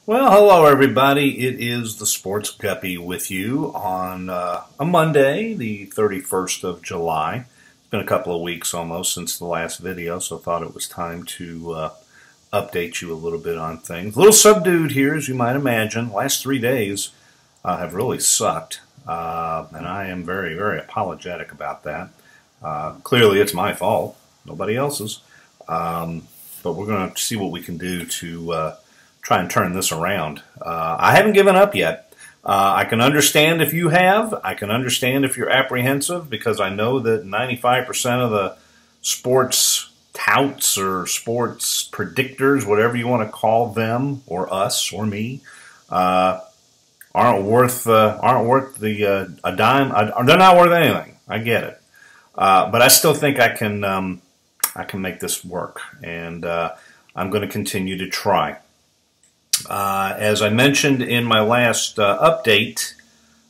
Well, hello everybody. It is the Sports Guppy with you on a Monday, the 31st of July. It's been a couple of weeks almost since the last video, so I thought it was time to update you a little bit on things. A little subdued here, as you might imagine. Last 3 days have really sucked, and I am very, very apologetic about that. Clearly, it's my fault, nobody else's. But we're going to see what we can do to try and turn this around. I haven't given up yet. I can understand if you have. I can understand if you're apprehensive, because I know that 95% of the sports touts or sports predictors, whatever you want to call them, or us, or me, aren't worth the a dime. They're not worth anything. I get it, but I still think I can make this work, and I'm going to continue to try. As I mentioned in my last update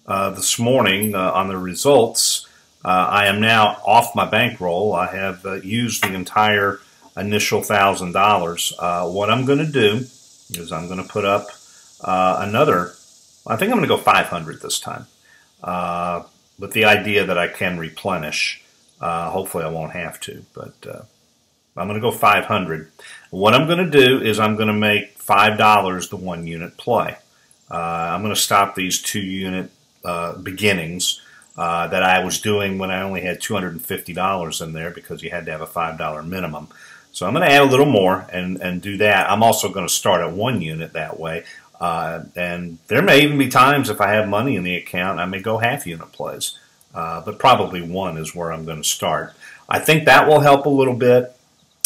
this morning on the results, I am now off my bankroll. I have used the entire initial $1,000. What I'm going to do is I'm going to put up another, I think I'm going to go 500 this time, with the idea that I can replenish. Hopefully I won't have to, but I'm going to go 500. What I'm going to do is I'm going to make $5 the 1 unit play. I'm going to stop these 2 unit beginnings that I was doing when I only had $250 in there, because you had to have a $5 minimum. So I'm going to add a little more and do that. I'm also going to start at 1 unit that way. And there may even be times, if I have money in the account, I may go half unit plays. But probably 1 is where I'm going to start. I think that will help a little bit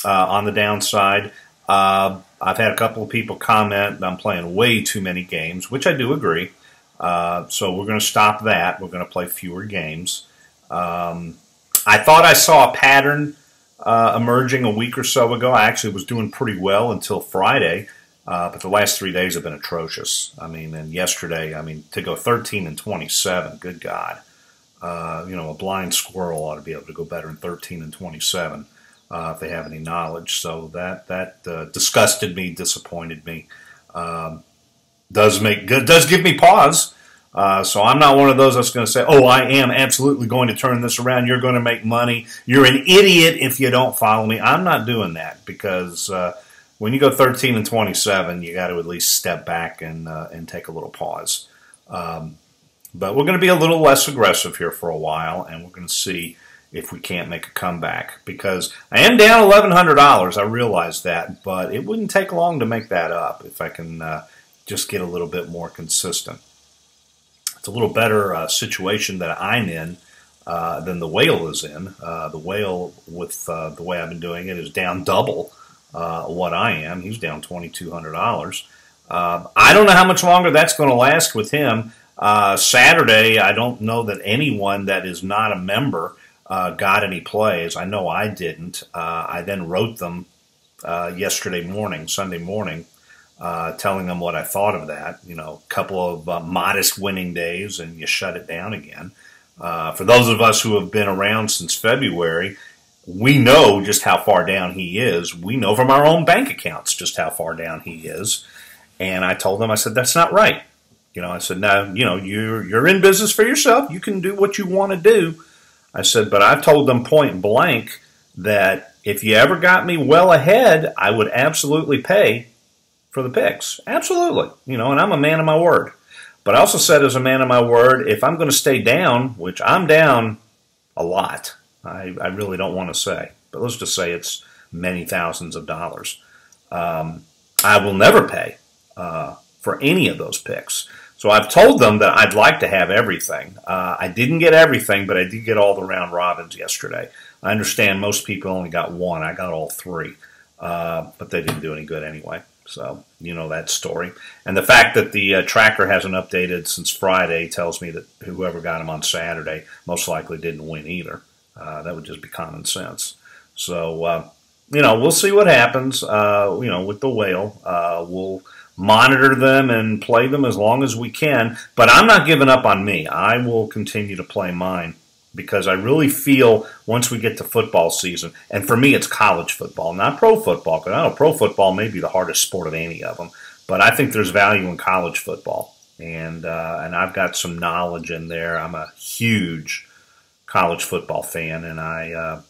on the downside. I've had a couple of people comment that I'm playing way too many games, which I do agree. So we're going to stop that. We're going to play fewer games. I thought I saw a pattern emerging a week or so ago. I actually was doing pretty well until Friday, but the last 3 days have been atrocious. I mean, and yesterday, I mean, to go 13 and 27, good God. You know, a blind squirrel ought to be able to go better than 13 and 27. If they have any knowledge. So that disgusted me, disappointed me. Does give me pause. So I'm not one of those that's going to say, oh, I am absolutely going to turn this around. You're going to make money. You're an idiot if you don't follow me. I'm not doing that, because when you go 13 and 27, you got to at least step back and take a little pause. But we're going to be a little less aggressive here for a while, and we're going to see if we can't make a comeback, because I am down $1,100. I realize that, but it wouldn't take long to make that up if I can just get a little bit more consistent. It's a little better situation that I'm in than the whale is in. The whale, with the way I've been doing it, is down double what I am. He's down $2,200. I don't know how much longer that's going to last with him. Saturday, I don't know that anyone that is not a member got any plays. I know I didn't. I then wrote them yesterday morning, Sunday morning, telling them what I thought of that. You know, a couple of modest winning days, and you shut it down again. For those of us who have been around since February, we know just how far down he is. We know from our own bank accounts just how far down he is. And I told them, I said, that's not right. You know, I said, now, you know, you're in business for yourself. You can do what you want to do. I said, but I told them point blank that if you ever got me well ahead, I would absolutely pay for the picks. Absolutely. You know, and I'm a man of my word. But I also said, as a man of my word, if I'm going to stay down, which I'm down a lot, I really don't want to say, but let's just say it's many thousands of dollars, I will never pay for any of those picks. So I've told them that I'd like to have everything. I didn't get everything, but I did get all the round robins yesterday. I understand most people only got 1. I got all 3. But they didn't do any good anyway. So you know that story. And the fact that the tracker hasn't updated since Friday tells me that whoever got them on Saturday most likely didn't win either. That would just be common sense. So, you know, we'll see what happens, you know, with the whale. We'll monitor them and play them as long as we can, but I'm not giving up on me. I will continue to play mine, because I really feel once we get to football season, and for me it's college football, not pro football, because I know pro football may be the hardest sport of any of them, but I think there's value in college football, and I've got some knowledge in there. I'm a huge college football fan, and I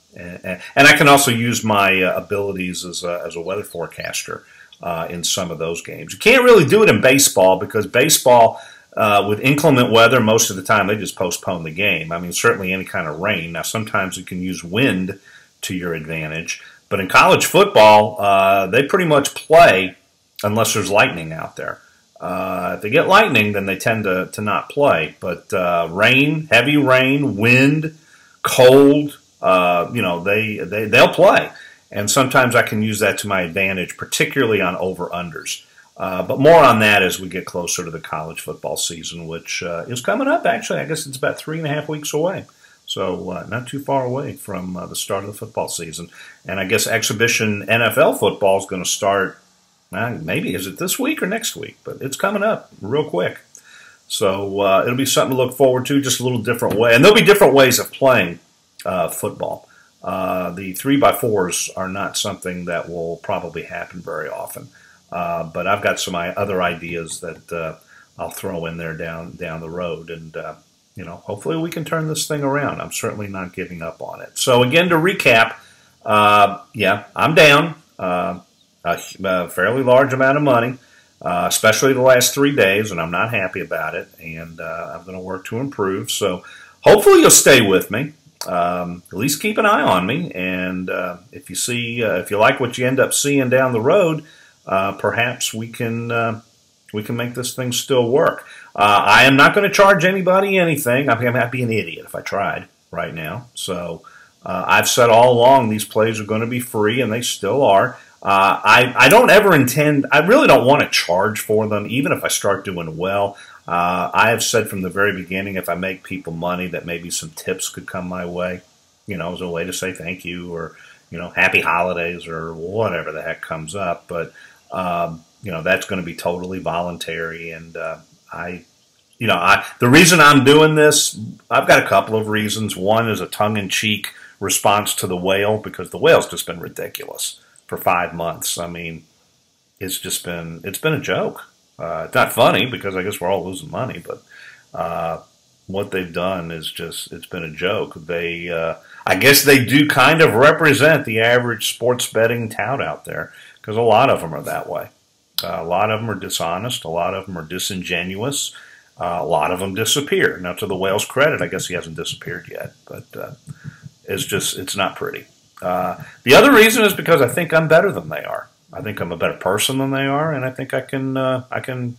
can also use my abilities as a weather forecaster in some of those games. You can't really do it in baseball because baseball, with inclement weather, most of the time they just postpone the game. I mean, certainly any kind of rain. Now, sometimes you can use wind to your advantage, but in college football, they pretty much play unless there's lightning out there. If they get lightning, then they tend to not play. But rain, heavy rain, wind, cold, they'll play. And sometimes I can use that to my advantage, particularly on over-unders. But more on that as we get closer to the college football season, which is coming up, actually. I guess it's about 3.5 weeks away. So not too far away from the start of the football season. And I guess exhibition NFL football is going to start, maybe, is it this week or next week? But it's coming up real quick. So it'll be something to look forward to, just a little different way. And there'll be different ways of playing football. The 3x4s are not something that will probably happen very often. But I've got some other ideas that I'll throw in there down the road. And, hopefully we can turn this thing around. I'm certainly not giving up on it. So, again, to recap, I'm down a fairly large amount of money, especially the last 3 days, and I'm not happy about it. And I'm going to work to improve. So hopefully you'll stay with me. At least keep an eye on me, and if you like what you end up seeing down the road, perhaps we can make this thing still work. I am not going to charge anybody anything. I'd be an idiot if I tried right now. So I've said all along these plays are going to be free, and they still are. I don't ever intend. I really don't want to charge for them, even if I start doing well. I have said from the very beginning, if I make people money, that maybe some tips could come my way, as a way to say thank you or, happy holidays or whatever the heck comes up. But, that's going to be totally voluntary. And the reason I'm doing this, I've got a couple of reasons. One is a tongue-in-cheek response to the whale, because the whale's just been ridiculous for 5 months. I mean, it's been a joke. It's not funny because I guess we're all losing money, but what they've done is it's been a joke. I guess they do kind of represent the average sports betting tout out there, because a lot of them are that way. A lot of them are dishonest. A lot of them are disingenuous. A lot of them disappear. Now, to the whale's credit, I guess he hasn't disappeared yet, but it's not pretty. The other reason is because I think I'm better than they are. I think I'm a better person than they are, and I think I can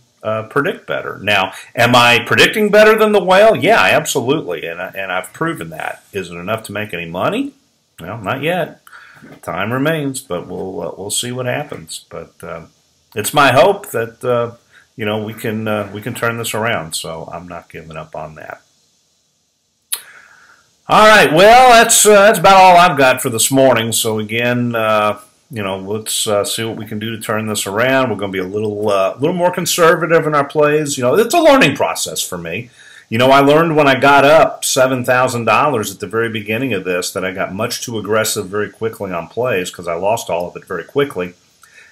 predict better. Now, am I predicting better than the whale? Yeah, absolutely, and I've proven that. Is it enough to make any money? Well, not yet. Time remains, but we'll see what happens. But it's my hope that we can turn this around. So I'm not giving up on that. All right, well, that's about all I've got for this morning. So again. Let's see what we can do to turn this around. We're going to be a little more conservative in our plays. It's a learning process for me. I learned when I got up $7,000 at the very beginning of this that I got much too aggressive very quickly on plays because I lost all of it very quickly.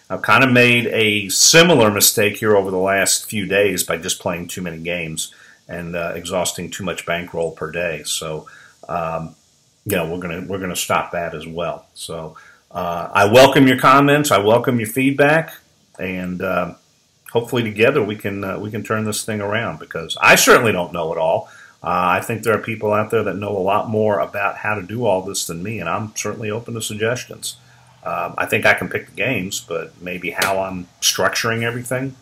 I've kind of made a similar mistake here over the last few days by just playing too many games and exhausting too much bankroll per day. So, we're gonna stop that as well. So. I welcome your comments. I welcome your feedback, and hopefully together we can turn this thing around, because I certainly don't know it all. I think there are people out there that know a lot more about how to do all this than me, and I'm certainly open to suggestions. I think I can pick the games, but maybe how I'm structuring everything,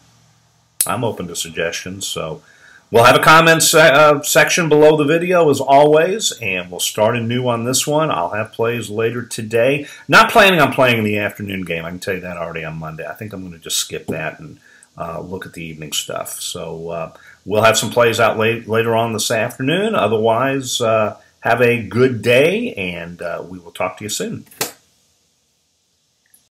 I'm open to suggestions. So we'll have a comments section below the video as always, and we'll start anew on this one. I'll have plays later today. Not planning on playing the afternoon game. I can tell you that already on Monday. I think I'm going to just skip that and look at the evening stuff. So we'll have some plays out later on this afternoon. Otherwise, have a good day, and we will talk to you soon.